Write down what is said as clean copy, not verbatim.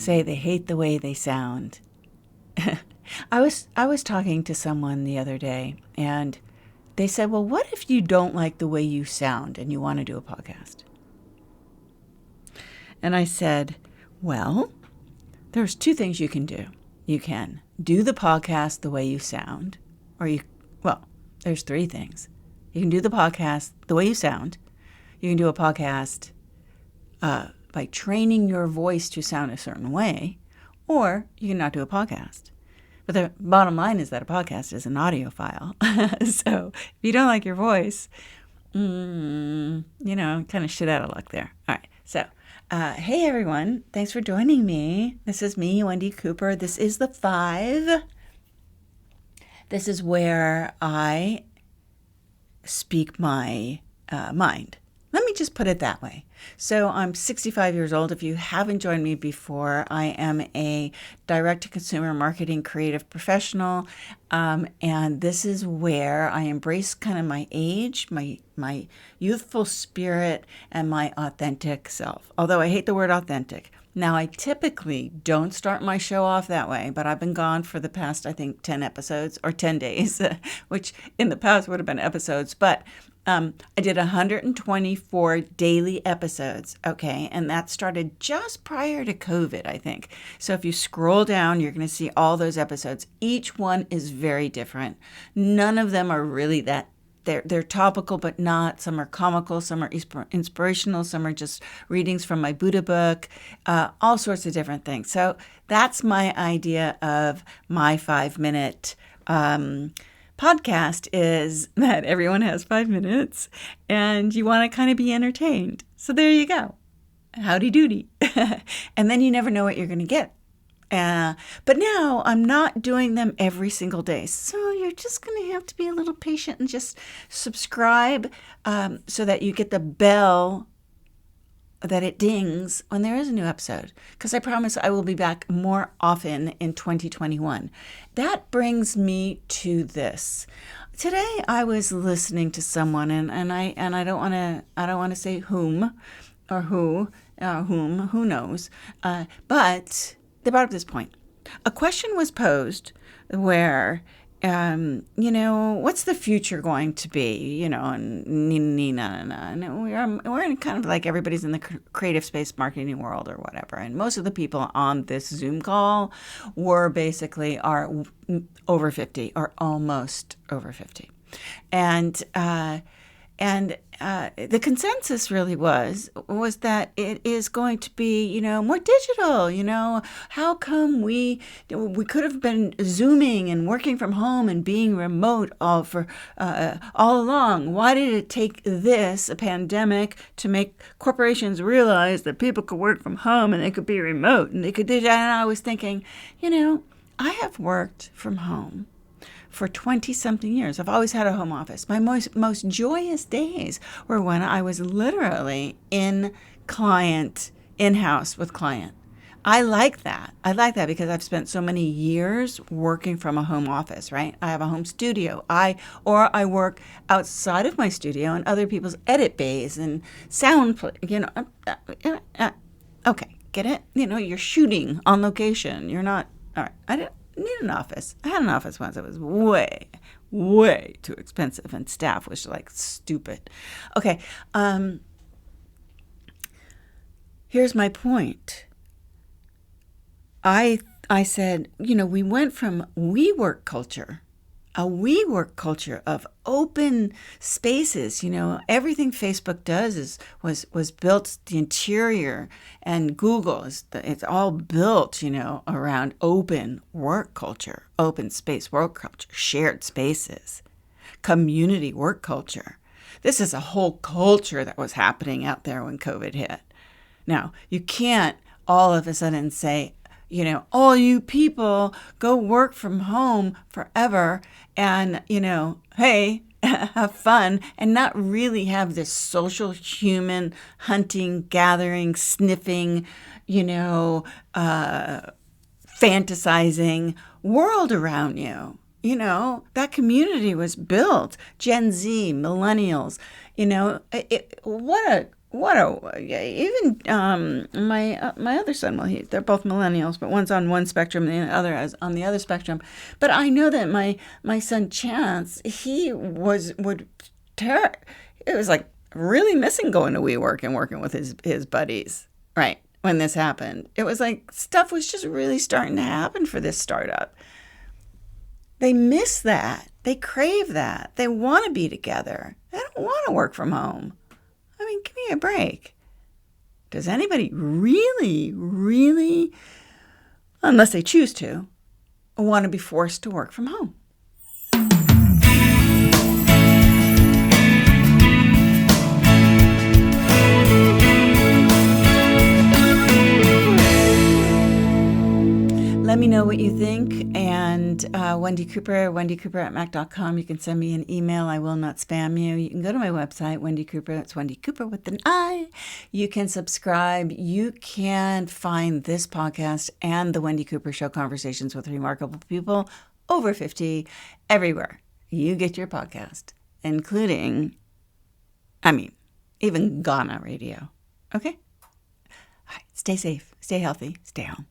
say they hate the way they sound. I was talking to someone the other day, and they said, well, what if you don't like the way you sound and you want to do a podcast? And I said, well, there's two things you can do. You can do the podcast the way you sound, there's three things. You can do the podcast the way you sound. You can do a podcast by training your voice to sound a certain way, or you can not do a podcast. But the bottom line is that a podcast is an audio file. So if you don't like your voice, kind of shit out of luck there. All right. So, hey everyone. Thanks for joining me. This is me, Wendy Cooper. This is the 5. This is where I speak my mind. Let me just put it that way. So I'm 65 years old. If you haven't joined me before, I am a direct-to-consumer marketing creative professional. And this is where I embrace kind of my age, my youthful spirit, and my authentic self. Although I hate the word authentic. Now, I typically don't start my show off that way, but I've been gone for the past, I think, 10 episodes or 10 days, which in the past would have been episodes. But I did 124 daily episodes, okay? And that started just prior to COVID, I think. So if you scroll down, you're going to see all those episodes. Each one is very different. None of them are really that. They're topical, but not. Some are comical, some are inspirational, some are just readings from my Buddha book, all sorts of different things. So that's my idea of my 5-minute podcast, is that everyone has 5 minutes and you want to kind of be entertained. So there you go. Howdy doody. And then you never know what you're going to get. But now I'm not doing them every single day. So you're just going to have to be a little patient and just subscribe so that you get the bell that it dings when there is a new episode. Because I promise I will be back more often in 2021. That brings me to this. Today I was listening to someone, and I don't want to say whom or who knows, but they brought up this point. A question was posed where, what's the future going to be? And we're in kind of like everybody's in the creative space marketing world or whatever. And most of the people on this Zoom call are over 50 or almost over 50. And the consensus really was that it is going to be, more digital. How come we could have been Zooming and working from home and being remote all along? Why did it take a pandemic, to make corporations realize that people could work from home and they could be remote and they could do that? And I was thinking, I have worked from home for 20-something years. I've always had a home office. My most joyous days were when I was literally in-house with client. I like that. Because I've spent so many years working from a home office, right? I have a home studio. I work outside of my studio in other people's edit bays and sound, okay, get it? You're shooting on location. You're not, all right, I didn't need an office. I had an office once. It was way, way too expensive, and staff was like stupid. Okay. Here's my point. I said, we went from WeWork culture, a WeWork culture of open spaces. Everything Facebook does was built, the interior, and Google it's all built, around open work culture, open space work culture, shared spaces, community work culture. This is a whole culture that was happening out there when COVID hit. Now, you can't all of a sudden say, all you people go work from home forever and, hey, have fun, and not really have this social, human, hunting, gathering, sniffing, fantasizing world around you. That community was built. Gen Z, millennials, what what a even my other son. Well, they're both millennials, but one's on one spectrum and the other is on the other spectrum. But I know that my son Chance, would tear. It was like really missing going to WeWork and working with his buddies. Right when this happened, it was like stuff was just really starting to happen for this startup. They miss that. They crave that. They want to be together. They don't want to work from home. I mean, give me a break. Does anybody really, really, unless they choose to, want to be forced to work from home? Let me know what you think. And Wendy Cooper, wendycooper@mac.com. You can send me an email. I will not spam you. You can go to my website, Wendy Cooper. It's Wendy Cooper with an I. You can subscribe. You can find this podcast and the Wendy Cooper Show, Conversations with Remarkable People over 50, everywhere you get your podcast, including, even Ghana radio. Okay? All right. Stay safe. Stay healthy. Stay home.